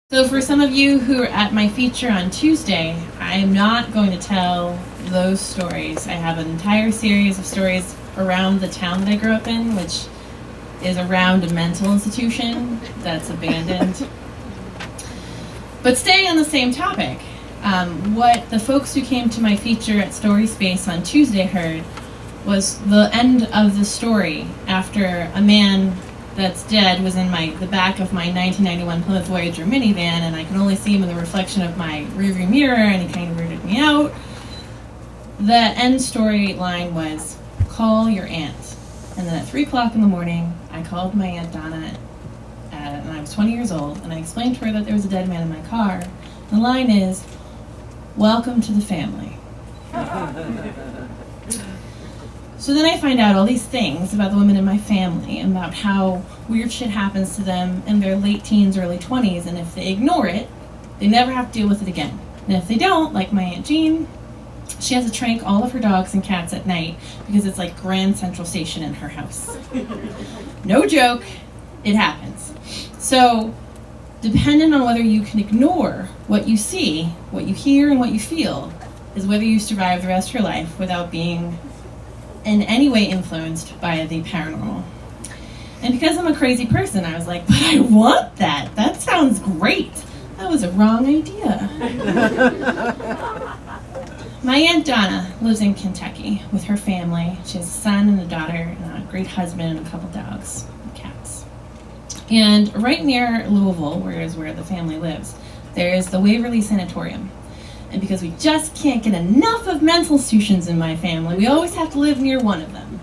So for some of you who are at my feature on Tuesday, I am not going to tell those stories. I have an entire series of stories around the town that I grew up in, which is around a mental institution that's abandoned. But staying on the same topic, what the folks who came to my feature at Story Space on Tuesday heard was the end of the story after a man that's dead was in the back of my 1991 Plymouth Voyager minivan, and I could only see him in the reflection of my rearview mirror, and he kind of weirded me out. The end story line was, call your aunt. And then at 3 o'clock in the morning, I called my Aunt Donna, and I was 20 years old, and I explained to her that there was a dead man in my car. The line is, welcome to the family. So then I find out all these things about the women in my family, about how weird shit happens to them in their late teens, early 20s, and if they ignore it, they never have to deal with it again. And if they don't, like my Aunt Jean, she has to trank all of her dogs and cats at night because it's like Grand Central Station in her house. No joke, it happens. So, dependent on whether you can ignore what you see, what you hear, and what you feel, is whether you survive the rest of your life without being in any way influenced by the paranormal. And because I'm a crazy person, I was like, but I want that. That sounds great. That was a wrong idea. My Aunt Donna lives in Kentucky with her family. She has a son and a daughter, and a great husband, and a couple dogs and cats. And right near Louisville, where the family lives, there is the Waverly Sanatorium. And because we just can't get enough of mental institutions in my family, we always have to live near one of them.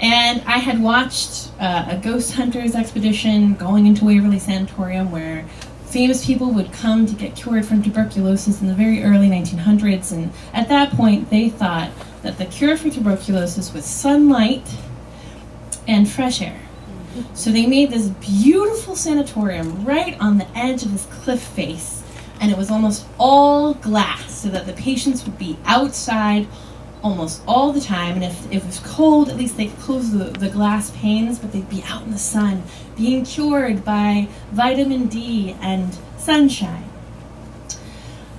And I had watched a ghost hunters expedition going into Waverly Sanatorium where famous people would come to get cured from tuberculosis in the very early 1900s. And at that point, they thought that the cure for tuberculosis was sunlight and fresh air. So they made this beautiful sanatorium right on the edge of this cliff face. And it was almost all glass, so that the patients would be outside almost all the time. And if it was cold, at least they could close the glass panes, but they'd be out in the sun, being cured by vitamin D and sunshine.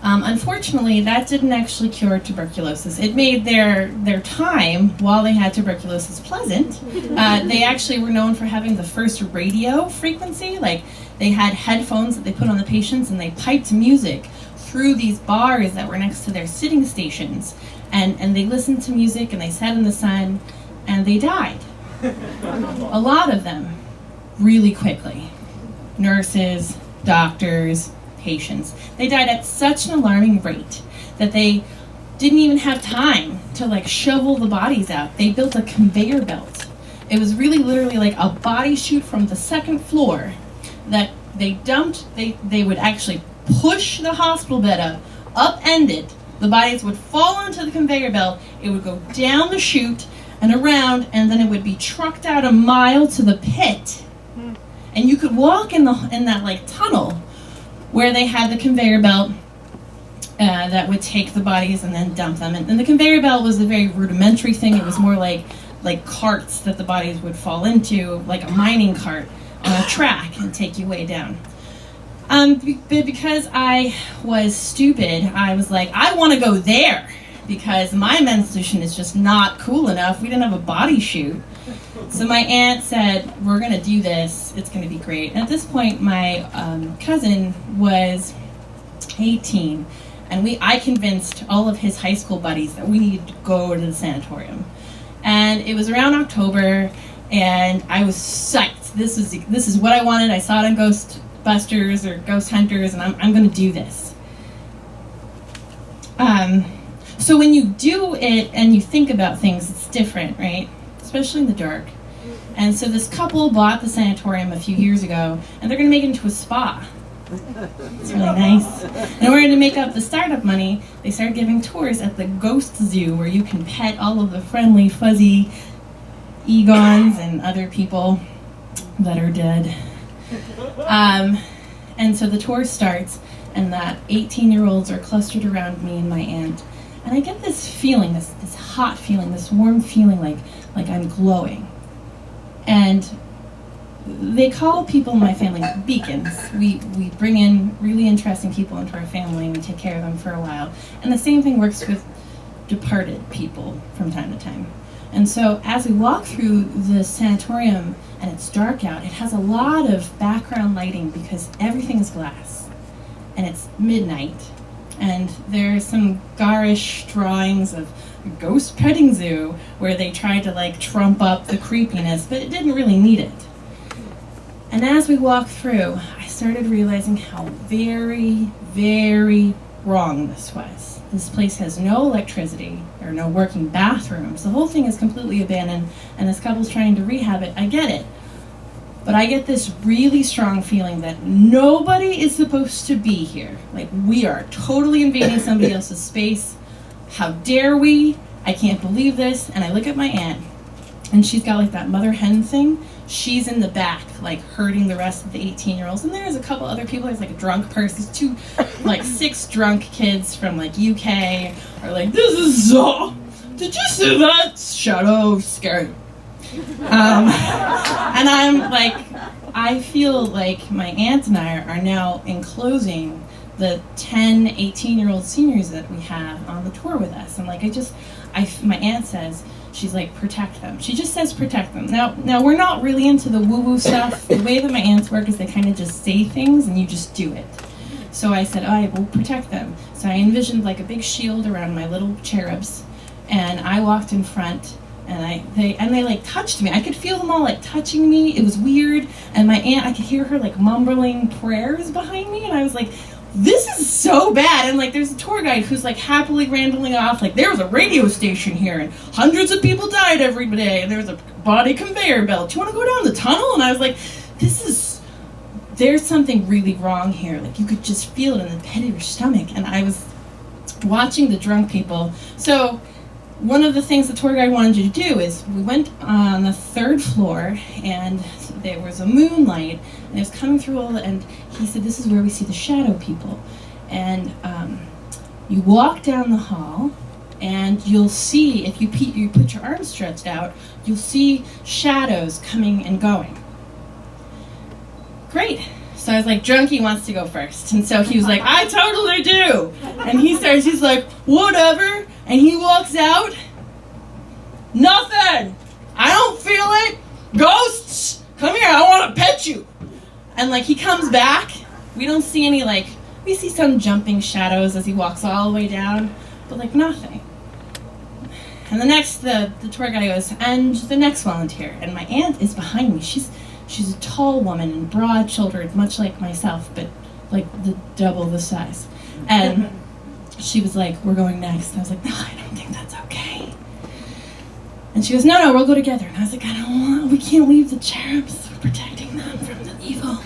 Unfortunately, that didn't actually cure tuberculosis. It made their time while they had tuberculosis pleasant. They actually were known for having the first radio frequency. Like, they had headphones that they put on the patients, and they piped music through these bars that were next to their sitting stations. And they listened to music, and they sat in the sun, and they died. A lot of them, really quickly. Nurses, doctors, patients. They died at such an alarming rate that they didn't even have time to shovel the bodies out. They built a conveyor belt. It was really literally like a body chute from the second floor that they dumped. They would actually push the hospital bed upend it. The bodies would fall onto the conveyor belt. It would go down the chute and around, and then it would be trucked out a mile to the pit. And you could walk in that tunnel where they had the conveyor belt that would take the bodies and then dump them. And the conveyor belt was a very rudimentary thing. It was more like carts that the bodies would fall into, like a mining cart on a track, and take you way down. But because I was stupid, I was like, I want to go there, because my men's solution is just not cool enough. We didn't have a body chute. So my aunt said, we're going to do this. It's going to be great. And at this point, my cousin was 18, and I convinced all of his high school buddies that we needed to go to the sanatorium. And it was around October, and I was psyched. This is what I wanted. I saw it on Ghostbusters or Ghost Hunters, and I'm going to do this. So when you do it and you think about things, it's different, right? Especially in the dark. And so this couple bought the sanatorium a few years ago, and they're going to make it into a spa. It's really nice. In order to make up the startup money, they started giving tours at the Ghost Zoo, where you can pet all of the friendly, fuzzy Egons and other people that are dead. And so the tour starts, and the 18-year-olds are clustered around me and my aunt. And I get this feeling, this hot feeling, this warm feeling like I'm glowing. And they call people in my family beacons. We bring in really interesting people into our family and we take care of them for a while. And the same thing works with departed people from time to time. And so as we walk through the sanatorium and it's dark out, it has a lot of background lighting because everything is glass. And it's midnight. And there's some garish drawings of a ghost petting zoo where they tried to like trump up the creepiness, but it didn't really need it. And as we walked through, I started realizing how very, very wrong this was. This place has no electricity, there are no working bathrooms, the whole thing is completely abandoned, and this couple's trying to rehab it. I get it. But I get this really strong feeling that nobody is supposed to be here. Like, we are totally invading somebody else's space. How dare we? I can't believe this. And I look at my aunt, and she's got like that mother hen thing. She's in the back, like herding the rest of the 18-year-olds. And there's a couple other people. There's like a drunk person. There's two, like 6 drunk kids from like UK are like, this is so, did you see that? Shadow scary. And I'm like, I feel like my aunt and I are now enclosing the 10, 18-year-old seniors that we have on the tour with us. And like, my aunt says, she's like, protect them. She just says protect them. Now we're not really into the woo-woo stuff. The way that my aunts work is they kind of just say things and you just do it. So I said, all right, we'll protect them. So I envisioned like a big shield around my little cherubs, and I walked in front. And they like touched me. I could feel them all like touching me. It was weird. And my aunt, I could hear her like mumbling prayers behind me. And I was like, this is so bad. And like, there's a tour guide who's like happily rambling off. Like, there was a radio station here and hundreds of people died every day. And there was a body conveyor belt. Do you want to go down the tunnel? And I was like, there's something really wrong here. Like, you could just feel it in the pit of your stomach. And I was watching the drunk people. So one of the things the tour guide wanted you to do is we went on the 3rd floor and there was a moonlight and it was coming through and he said, this is where we see the shadow people. And you walk down the hall and you'll see, if you put your arms stretched out, you'll see shadows coming and going. Great. So I was like, Drunky wants to go first. And so he was like, I totally do. And he's like, whatever. And he walks out. Nothing. I don't feel it. Ghosts, come here. I want to pet you. And like he comes back. We don't see any we see some jumping shadows as he walks all the way down, but like nothing. And the tour guy goes, and the next volunteer. And my aunt is behind me. She's a tall woman and broad-shouldered, much like myself, but like the double the size. And she was like, we're going next. And I was like, no, I don't think that's okay. And she goes, no, we'll go together. And I was like, we can't leave the cherubs. We're protecting them from the evil.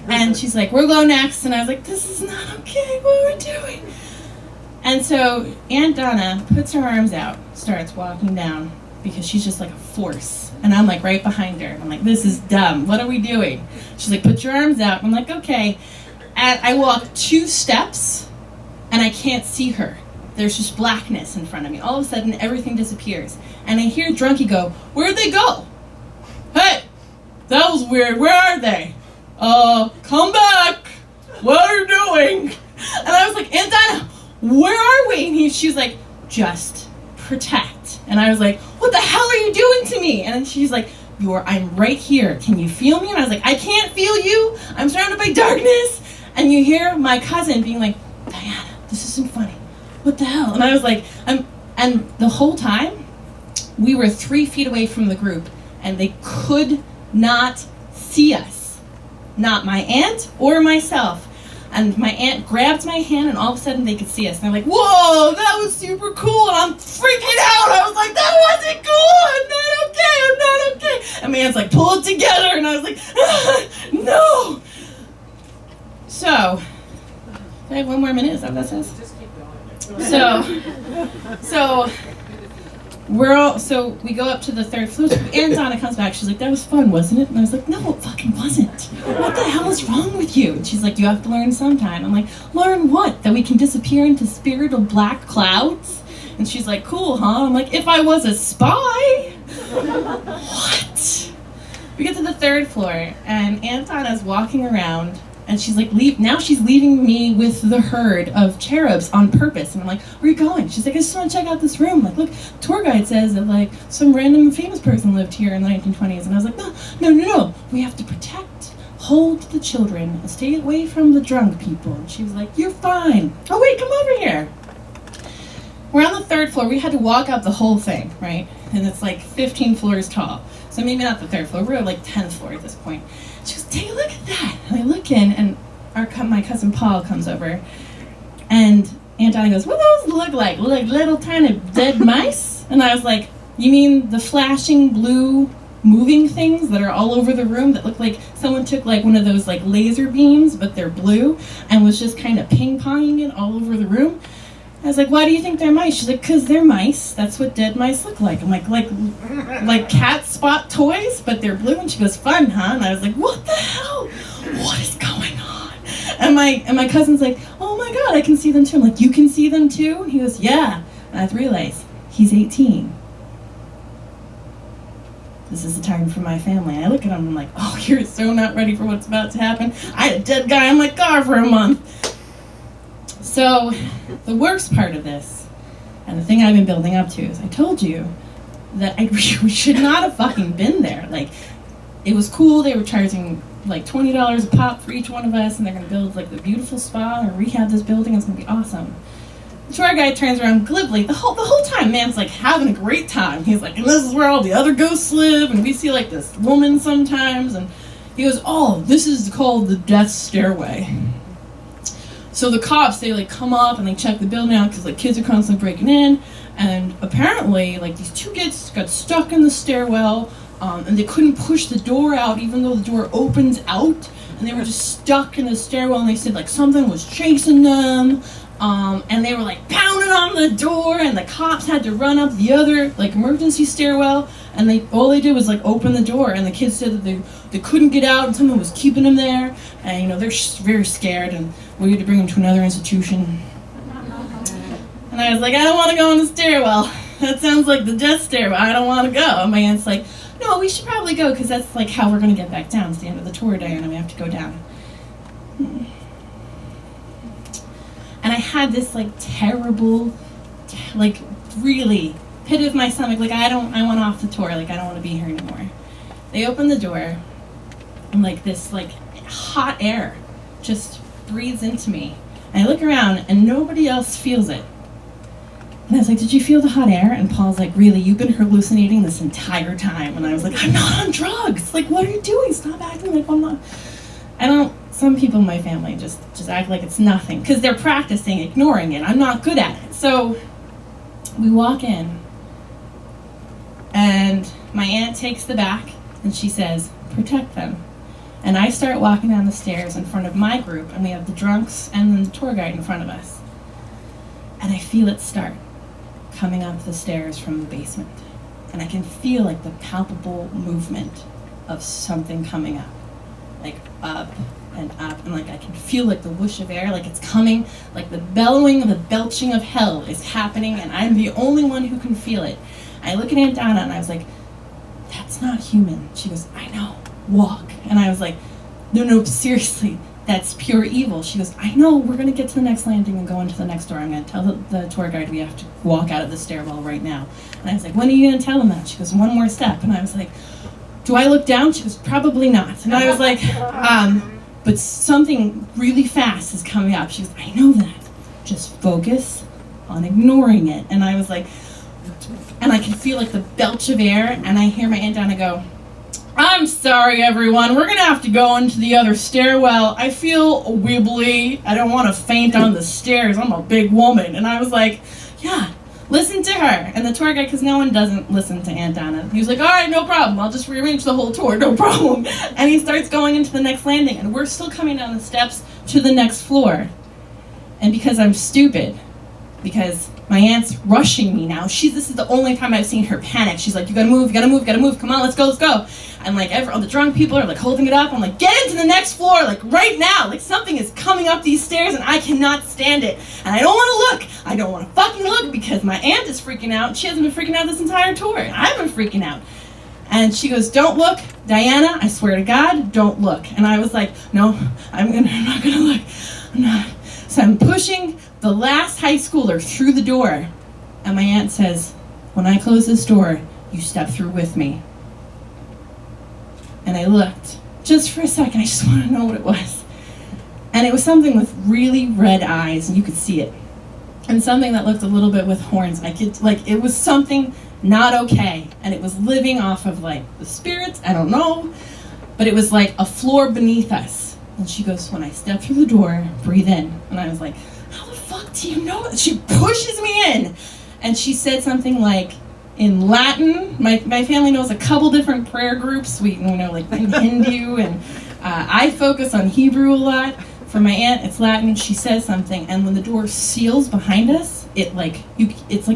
And she's like, we'll go next. And I was like, this is not okay. What are we doing? And so Aunt Donna puts her arms out, starts walking down, because she's just like a force. And I'm like right behind her. I'm like, this is dumb. What are we doing? She's like, put your arms out. I'm like, okay. And I walk 2 steps, and I can't see her. There's just blackness in front of me. All of a sudden, everything disappears. And I hear Drunky go, where'd they go? Hey, that was weird. Where are they? Come back. What are you doing? And I was like, Aunt Donna, where are we? And she's like, just protect. And I was like, what the hell are you doing to me? And then she's like, I'm right here. Can you feel me? And I was like, I can't feel you. I'm surrounded by darkness. And you hear my cousin being like, Diana, this isn't funny. What the hell? And I was like, and the whole time, we were 3 feet away from the group, and they could not see us. Not my aunt or myself. And my aunt grabbed my hand, and all of a sudden they could see us. And they're like, whoa, that was super cool. And I'm freaking out. I was like, that wasn't cool. I'm not okay. And my aunt's like, pull it together. And I was like, no. So, do I have 1 more minute? Is that what that says? Just keep going. So we go up to the 3rd floor. Aunt Donna comes back. She's like, that was fun, wasn't it? And I was like, no, it fucking wasn't. What the hell is wrong with you? And she's like, you have to learn sometime. I'm like, learn what? That we can disappear into spiritual black clouds? And she's like, cool, huh? I'm like, if I was a spy? What? We get to the third floor, and Aunt Donna's walking around, and she's like, now she's leaving me with the herd of cherubs on purpose. And I'm like, where are you going? She's like, I just want to check out this room. Like, look, tour guide says that, like, some random famous person lived here in the 1920s. And I was like, no. We have to protect, hold the children, and stay away from the drunk people. And she was like, you're fine. Oh, wait, come over here. We're on the third floor. We had to walk up the whole thing, right? And it's like 15 floors tall. So maybe not the third floor. We're at like 10th floor at this point. She goes, take a look at that. And I look in, and my cousin Paul comes over. And Aunt Donna goes, what do those look like? Look like little tiny dead mice? And I was like, you mean the flashing blue moving things that are all over the room that look like someone took like one of those like laser beams, but they're blue, and was just kind of ping-ponging it all over the room? I was like, why do you think they're mice? She's like, because they're mice. That's what dead mice look like. I'm like cat spot toys, but they're blue. And she goes, fun, huh? And I was like, what the hell? What is going on? And my cousin's like, oh my God, I can see them too. I'm like, you can see them too? And he goes, yeah. And I realized he's 18. This is the time for my family. And I look at him and I'm like, oh, you're so not ready for what's about to happen. I had a dead guy in my car for a month. So the worst part of this, and the thing I've been building up to, is I told you that we should not have fucking been there. Like, it was cool. They were charging like $20 a pop for each one of us, and they're going to build like the beautiful spa and rehab this building. It's going to be awesome. The tour guide turns around glibly. The whole time, man's like having a great time. He's like, and this is where all the other ghosts live, and we see like this woman sometimes. And he goes, oh, this is called the death stairway. So the cops, they like come up and they check the building out because like kids are constantly breaking in, and apparently like these two kids got stuck in the stairwell, and they couldn't push the door out even though the door opens out, and they were just stuck in the stairwell, and they said like something was chasing them, and they were like pounding on the door, and the cops had to run up the other like emergency stairwell, and all they did was like open the door, and the kids said that they couldn't get out, and someone was keeping them there, and they're very scared, and we had to bring them to another institution. And I was like, I don't want to go in the stairwell. That sounds like the death stairwell. I don't want to go. And my aunt's like, no, we should probably go because that's like how we're going to get back down. It's the end of the tour, Diana. We have to go down. And I had this like terrible, like really pit of my stomach. Like I want off the tour. Like I don't want to be here anymore. They open the door, and like this like hot air just breathes into me. And I look around and nobody else feels it. And I was like, did you feel the hot air? And Paul's like, really? You've been hallucinating this entire time. And I was like, I'm not on drugs. Like, what are you doing? Stop acting like I'm not. Some people in my family just act like it's nothing because they're practicing ignoring it. I'm not good at it. So we walk in, and my aunt takes the back and she says, protect them. And I start walking down the stairs in front of my group, and we have the drunks and then the tour guide in front of us. And I feel it start coming up the stairs from the basement. And I can feel like the palpable movement of something coming up. Like up and up, and like I can feel like the whoosh of air, like it's coming, like the bellowing, the belching of hell is happening, and I'm the only one who can feel it. I look at Aunt Donna and I was like, that's not human. She goes, I know. Walk. And I was like, no, seriously, that's pure evil. She goes, I know, we're going to get to the next landing and go into the next door. I'm going to tell the tour guide we have to walk out of the stairwell right now. And I was like, when are you going to tell him that? She goes, one more step. And I was like, do I look down? She goes, probably not. And I was like, but something really fast is coming up. She goes, I know that. Just focus on ignoring it. And I was like, and I can feel like the belch of air, and I hear my Aunt Donna go, I'm sorry, everyone. We're going to have to go into the other stairwell. I feel wibbly. I don't want to faint on the stairs. I'm a big woman. And I was like, yeah, listen to her. And the tour guide, because no one doesn't listen to Aunt Donna, he was like, all right, no problem. I'll just rearrange the whole tour, no problem. And he starts going into the next landing. And we're still coming down the steps to the next floor. And because I'm stupid, because my aunt's rushing me now. This is the only time I've seen her panic. She's like, you gotta move. Come on, let's go. And like all the drunk people are like holding it up. I'm like, get into the next floor, like right now. Like something is coming up these stairs and I cannot stand it. And I don't want to look. I don't want to fucking look because my aunt is freaking out. She hasn't been freaking out this entire tour. And I've been freaking out. And she goes, don't look, Diana, I swear to God, don't look. And I was like, no, I'm not gonna look, I'm not. So I'm pushing the last high schooler through the door. And my aunt says, when I close this door, you step through with me. And I looked, just for a second, I just want to know what it was. And it was something with really red eyes, and you could see it. And something that looked a little bit with horns. It was something not okay. And it was living off of, like, the spirits, I don't know. But it was like a floor beneath us. And she goes, when I step through the door, breathe in. And I was like, how the fuck do you know? She pushes me in. And she said something like, in Latin, my family knows a couple different prayer groups. We know, like, in Hindu, and I focus on Hebrew a lot. For my aunt, it's Latin. She says something, and when the door seals behind us, it's like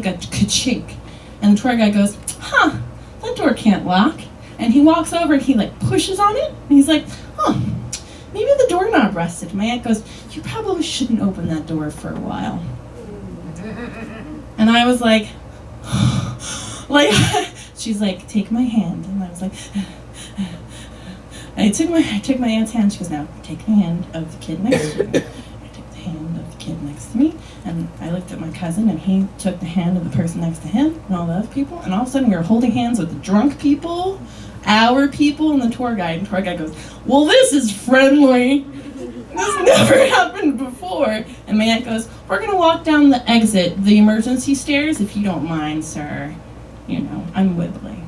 a ka-chink. And the tour guide goes, huh, that door can't lock. And he walks over and he, like, pushes on it, and he's like, oh, maybe the doorknob rusted. My aunt goes, you probably shouldn't open that door for a while. And I was like, she's like, take my hand. And I was like, I took my aunt's hand. She goes, now take the hand of the kid next to you. I took the hand of the kid next to me, and I looked at my cousin, and he took the hand of the person next to him, and all the other people, and all of a sudden we were holding hands with the drunk people, our people, and the tour guide. And the tour guide goes, well, this is friendly. This never happened before. And my aunt goes, we're going to walk down the exit, the emergency stairs, if you don't mind, sir. You know, I'm wibbly.